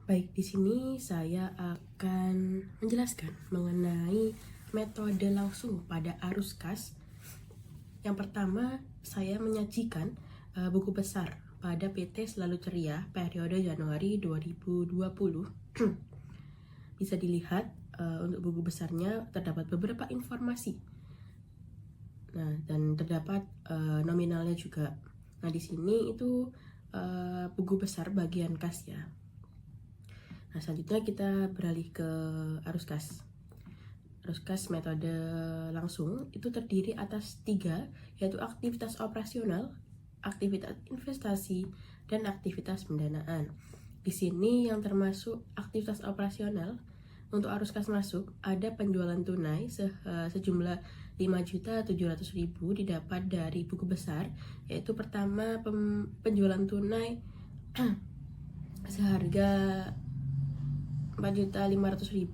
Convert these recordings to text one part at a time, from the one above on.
Baik, di sini saya akan menjelaskan mengenai metode langsung pada arus kas. Yang pertama, saya menyajikan buku besar pada PT Selalu Ceria periode Januari 2020. Bisa dilihat untuk buku besarnya terdapat beberapa informasi. Nah, dan terdapat nominalnya juga. Nah, di sini itu buku besar bagian kas ya. Nah, selanjutnya kita beralih ke arus kas. Arus kas metode langsung itu terdiri atas 3, yaitu aktivitas operasional, aktivitas investasi, dan aktivitas pendanaan. Di sini yang termasuk aktivitas operasional untuk arus kas masuk ada penjualan tunai sejumlah 5.700.000 didapat dari buku besar, yaitu pertama penjualan tunai seharga 4.500.000.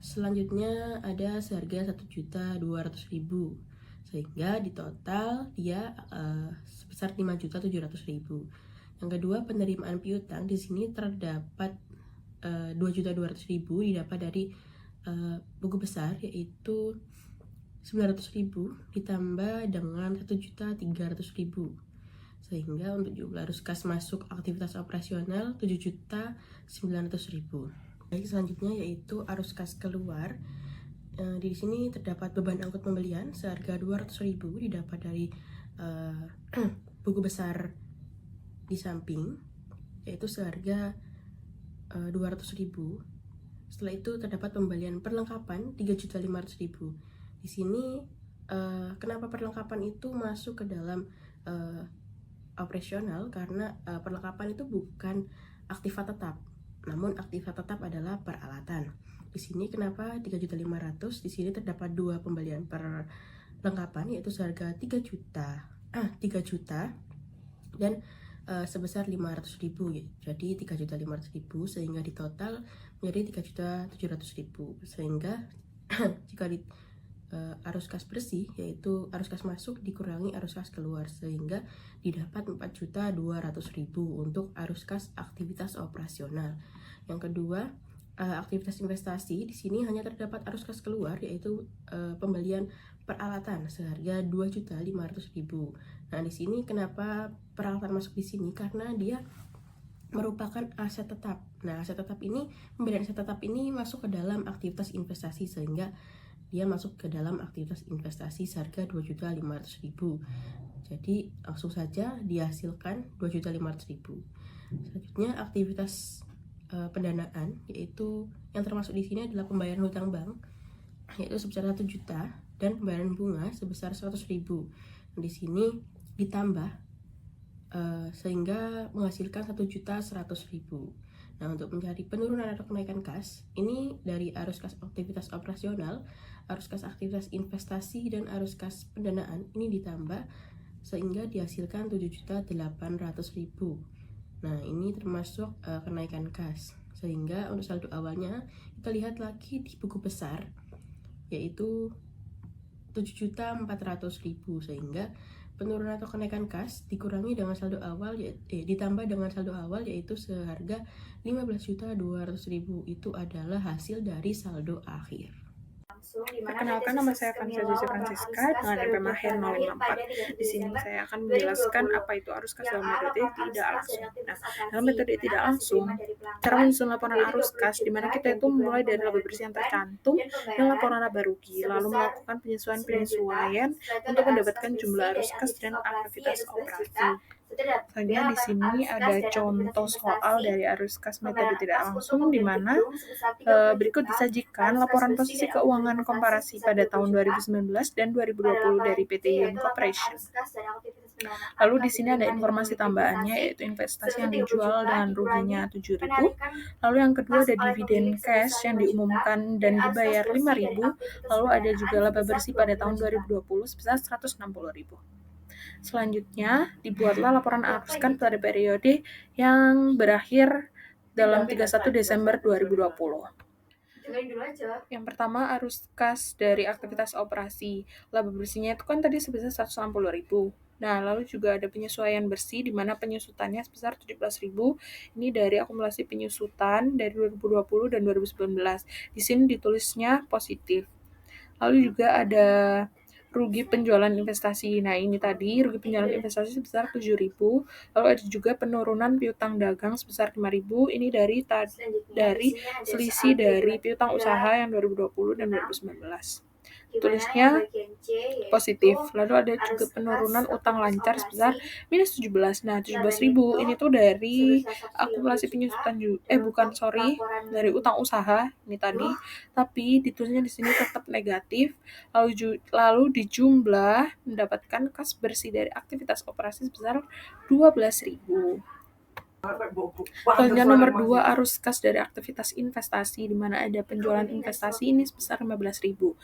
Selanjutnya ada seharga 1.200.000, sehingga di total dia sebesar 5.700.000. Yang kedua, penerimaan piutang di sini terdapat 2.200.000 didapat dari buku besar, yaitu 900.000 ditambah dengan 1.300.000, sehingga untuk jumlah arus kas masuk aktivitas operasional 7.900.000. Baik, selanjutnya yaitu arus kas keluar. Di sini terdapat beban angkut pembelian seharga 200.000 didapat dari buku besar di samping, yaitu seharga 200.000. Setelah itu terdapat pembelian perlengkapan 3.500.000. Di sini kenapa perlengkapan itu masuk ke dalam operasional? Karena perlengkapan itu bukan aktiva tetap, namun aktiva tetap adalah peralatan. Di sini kenapa 3.500.000? Di sini terdapat 2 pembelian perlengkapan, yaitu seharga 3 juta dan sebesar 500.000, jadi 3.500.000, sehingga di total menjadi 3.700.000. Sehingga jika arus kas bersih, yaitu arus kas masuk dikurangi arus kas keluar, sehingga didapat 4.200.000 untuk arus kas aktivitas operasional. Yang kedua, aktivitas investasi. Di sini hanya terdapat arus kas keluar, yaitu pembelian peralatan seharga 2.500.000. Nah, di sini kenapa peralatan masuk di sini? Karena dia merupakan aset tetap. Nah, aset tetap ini, pembelian aset tetap ini masuk ke dalam aktivitas investasi, sehingga dia masuk ke dalam aktivitas investasi seharga 2.500.000. Jadi langsung saja dihasilkan 2.500.000. Selanjutnya aktivitas pendanaan, yaitu yang termasuk di sini adalah pembayaran hutang bank, yaitu sebesar 1 juta, dan pembayaran bunga sebesar 100.000. Di sini ditambah sehingga menghasilkan 1.100.000. Nah, untuk mencari penurunan atau kenaikan kas, ini dari arus kas aktivitas operasional, arus kas aktivitas investasi, dan arus kas pendanaan ini ditambah sehingga dihasilkan 7.800.000. Nah, ini termasuk kenaikan kas. Sehingga untuk saldo awalnya kita lihat lagi di buku besar, yaitu 7.400.000, sehingga penurunan atau kenaikan kas dikurangi dengan saldo awal ditambah dengan saldo awal, yaitu seharga 15.200.000. Itu adalah hasil dari saldo akhir. Perkenalkan, nama saya Vanessa Jose Francisca dengan NP Mahir 064. Di sini saya akan menjelaskan apa itu arus kas dalam metode tidak langsung. Nah, dalam metode tidak langsung, cara menyusun laporan arus kas, di mana kita itu mulai dari laba bersih yang tercantum dan laporan laba rugi, lalu melakukan penyesuaian untuk mendapatkan jumlah arus kas dan aktivitas operasi. Selanjutnya di sini ada contoh soal dari arus kas metode tidak langsung, di mana berikut disajikan laporan posisi keuangan komparasi pada tahun 2019 dan 2020 dari PT Yun Corporation. Lalu di sini ada informasi tambahannya, yaitu investasi yang dijual dengan ruginya 7.000. Lalu yang kedua ada dividen cash yang diumumkan dan dibayar 5.000. Lalu ada juga laba bersih pada tahun 2020 sebesar 160.000. Selanjutnya, dibuatlah laporan arus kas pada periode yang berakhir dalam 31 Desember 2020. Yang pertama, arus kas dari aktivitas operasi. Laba bersihnya itu kan tadi sebesar 160.000. Nah, lalu juga ada penyesuaian bersih di mana penyusutannya sebesar 17.000. Ini dari akumulasi penyusutan dari 2020 dan 2019. Di sini ditulisnya positif. Lalu juga ada rugi penjualan investasi. Nah, ini tadi rugi penjualan investasi sebesar 7.000. Lalu ada juga penurunan piutang dagang sebesar 5.000. Ini dari selisih dari piutang usaha yang 2020 dan 2019. Tulisnya positif. Lalu ada juga penurunan utang lancar sebesar minus 17. Nah, 17.000 ini tuh dari akumulasi penyusutan dari utang usaha ini tadi, tapi ditulisnya di sini tetap negatif. Lalu dijumlah mendapatkan kas bersih dari aktivitas operasi sebesar 12.000. Selanjutnya nomor 2, arus kas dari aktivitas investasi, di mana ada penjualan investasi ini sebesar 15.000.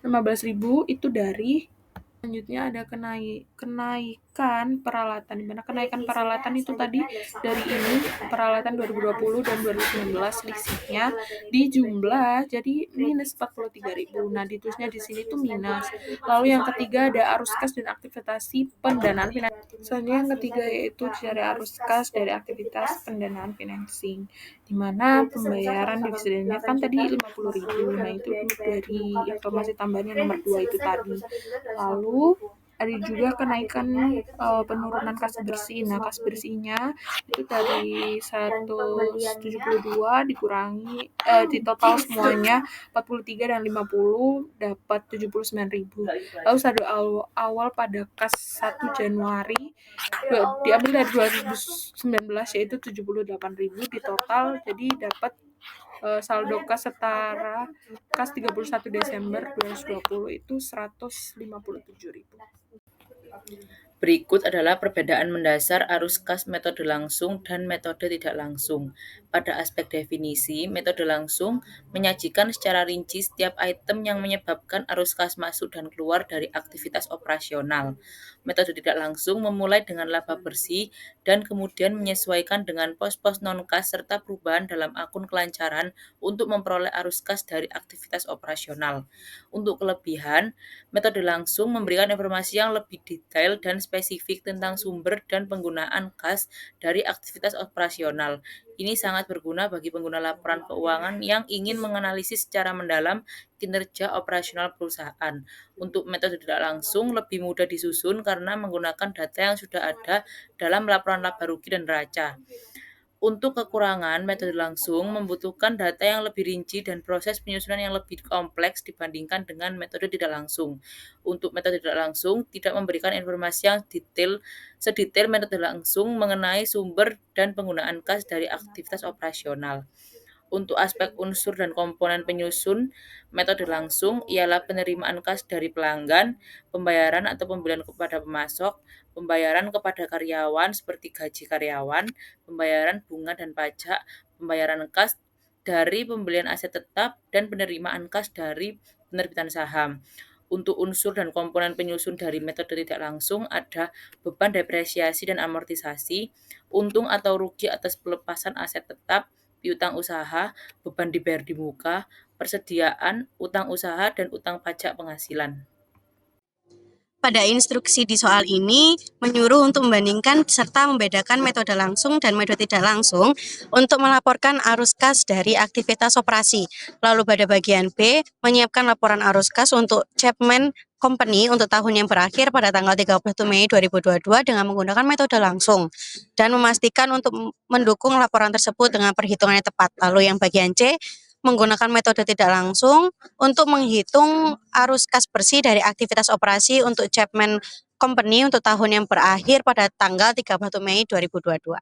15.000 itu dari selanjutnya ada kenaikan peralatan, di mana kenaikan peralatan itu tadi dari ini peralatan 2020 dan 2019 selisihnya dijumlah jadi minus 43.000. Nah, ditulisnya di sini tuh minus. Lalu yang ketiga ada arus kas dan aktivitas pendanaan finansial. Selanjutnya yang ketiga yaitu dari arus kas dari aktivitas pendanaan financing, di mana pembayaran dividennya kan tadi 50.000. Nah, itu dari informasi tambahan yang nomor 2 itu tadi. Lalu ada juga kenaikan penurunan kas bersih. Nah, kas bersihnya itu dari 172 dikurangi di total semuanya 43 dan 50 dapat 79.000. Lalu saldo awal pada kas 1 Januari diambil dari 2019 yaitu 78.000 di total, jadi dapat saldo kas setara kas 31 Desember 2020 itu 157.000. Berikut adalah perbedaan mendasar arus kas metode langsung dan metode tidak langsung. Pada aspek definisi, metode langsung menyajikan secara rinci setiap item yang menyebabkan arus kas masuk dan keluar dari aktivitas operasional. Metode tidak langsung memulai dengan laba bersih dan kemudian menyesuaikan dengan pos-pos non-kas serta perubahan dalam akun kelancaran untuk memperoleh arus kas dari aktivitas operasional. Untuk kelebihan, metode langsung memberikan informasi yang lebih detail dan spesifik tentang sumber dan penggunaan kas dari aktivitas operasional. Ini sangat berguna bagi pengguna laporan keuangan yang ingin menganalisis secara mendalam kinerja operasional perusahaan. Untuk metode tidak langsung lebih mudah disusun karena menggunakan data yang sudah ada dalam laporan laba rugi dan neraca. Untuk kekurangan, metode langsung membutuhkan data yang lebih rinci dan proses penyusunan yang lebih kompleks dibandingkan dengan metode tidak langsung. Untuk metode tidak langsung, tidak memberikan informasi yang sedetail metode langsung mengenai sumber dan penggunaan kas dari aktivitas operasional. Untuk aspek unsur dan komponen penyusun, metode langsung ialah penerimaan kas dari pelanggan, pembayaran atau pembelian kepada pemasok, pembayaran kepada karyawan seperti gaji karyawan, pembayaran bunga dan pajak, pembayaran kas dari pembelian aset tetap, dan penerimaan kas dari penerbitan saham. Untuk unsur dan komponen penyusun dari metode tidak langsung ada beban depresiasi dan amortisasi, untung atau rugi atas pelepasan aset tetap, piutang usaha, beban dibayar di muka, persediaan, utang usaha, dan utang pajak penghasilan. Pada instruksi di soal ini menyuruh untuk membandingkan serta membedakan metode langsung dan metode tidak langsung untuk melaporkan arus kas dari aktivitas operasi. Lalu pada bagian B, menyiapkan laporan arus kas untuk Chapman Company untuk tahun yang berakhir pada tanggal 31 Mei 2022 dengan menggunakan metode langsung dan memastikan untuk mendukung laporan tersebut dengan perhitungan yang tepat. Lalu yang bagian C, menggunakan metode tidak langsung untuk menghitung arus kas bersih dari aktivitas operasi untuk Chapman Company untuk tahun yang berakhir pada tanggal 31 Mei 2022.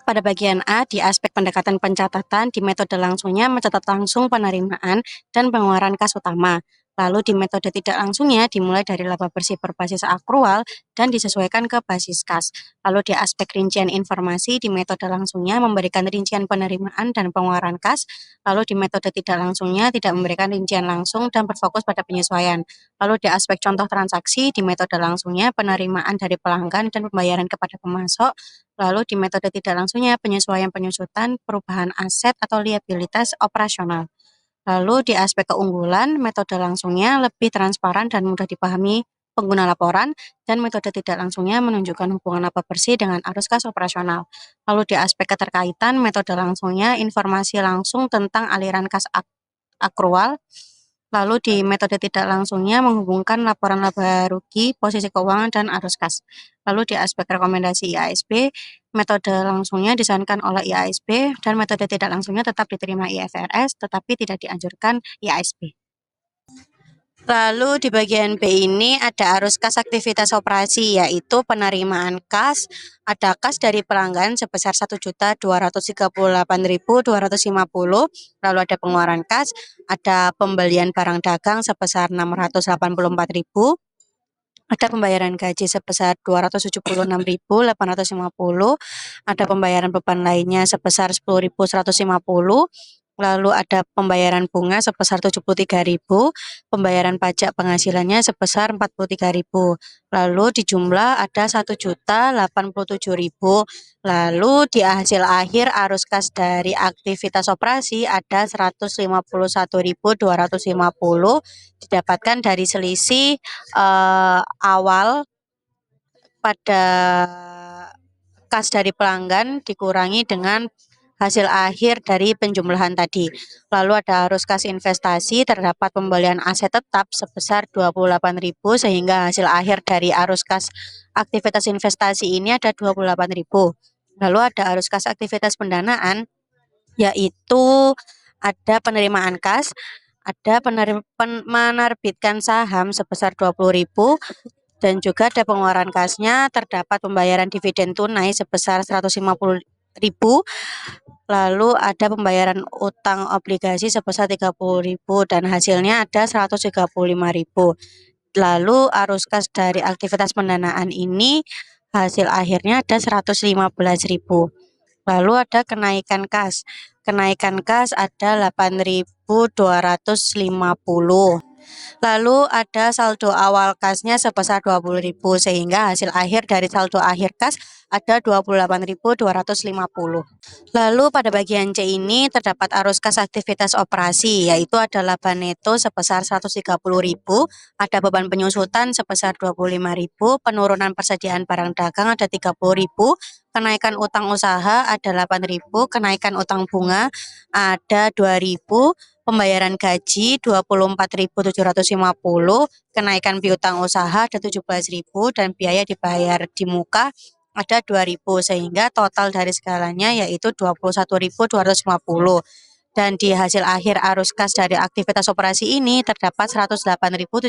Pada bagian A, di aspek pendekatan pencatatan, di metode langsungnya mencatat langsung penerimaan dan pengeluaran kas utama. Lalu di metode tidak langsungnya dimulai dari laba bersih berbasis akrual dan disesuaikan ke basis kas. Lalu di aspek rincian informasi, di metode langsungnya memberikan rincian penerimaan dan pengeluaran kas. Lalu di metode tidak langsungnya tidak memberikan rincian langsung dan berfokus pada penyesuaian. Lalu di aspek contoh transaksi, di metode langsungnya penerimaan dari pelanggan dan pembayaran kepada pemasok. Lalu di metode tidak langsungnya penyesuaian penyusutan, perubahan aset atau liabilitas operasional. Lalu di aspek keunggulan, metode langsungnya lebih transparan dan mudah dipahami pengguna laporan, dan metode tidak langsungnya menunjukkan hubungan laba bersih dengan arus kas operasional. Lalu di aspek keterkaitan, metode langsungnya informasi langsung tentang aliran kas akrual. Lalu di metode tidak langsungnya menghubungkan laporan laba rugi, posisi keuangan, dan arus kas. Lalu di aspek rekomendasi IASB, metode langsungnya disarankan oleh IASB dan metode tidak langsungnya tetap diterima IFRS tetapi tidak dianjurkan IASB. Lalu di bagian B ini ada arus kas aktivitas operasi, yaitu penerimaan kas. Ada kas dari pelanggan sebesar 1.238.250. Lalu ada pengeluaran kas, ada pembelian barang dagang sebesar 684.000. Ada pembayaran gaji sebesar 276.850. Ada pembayaran beban lainnya sebesar 10.150. Lalu ada pembayaran bunga sebesar 73.000, pembayaran pajak penghasilannya sebesar 43.000. Lalu di jumlah ada 1.087.000. Lalu di hasil akhir arus kas dari aktivitas operasi ada 151.250 didapatkan dari selisih awal pada kas dari pelanggan dikurangi dengan hasil akhir dari penjumlahan tadi. Lalu ada arus kas investasi, terdapat pembelian aset tetap sebesar 28.000 sehingga hasil akhir dari arus kas aktivitas investasi ini ada 28.000. Lalu ada arus kas aktivitas pendanaan, yaitu ada penerimaan kas, ada menerbitkan saham sebesar 20.000, dan juga ada pengeluaran kasnya, terdapat pembayaran dividen tunai sebesar 150.000, lalu ada pembayaran utang obligasi sebesar 30.000 dan hasilnya ada 135.000. Lalu arus kas dari aktivitas pendanaan ini hasil akhirnya ada 115.000. Lalu ada kenaikan kas. Kenaikan kas ada 8.250. Lalu ada saldo awal kasnya sebesar 20.000 sehingga hasil akhir dari saldo akhir kas ada 28.250. Lalu pada bagian C ini terdapat arus kas aktivitas operasi, yaitu ada laba neto sebesar 130.000, ada beban penyusutan sebesar 25.000, penurunan persediaan barang dagang ada 30.000, kenaikan utang usaha ada 8.000, kenaikan utang bunga ada 2.000, pembayaran gaji 24.750, kenaikan piutang usaha ada 17.000 dan biaya dibayar di muka ada 2.000 sehingga total dari segalanya yaitu 21.250. Dan di hasil akhir arus kas dari aktivitas operasi ini terdapat 108.750.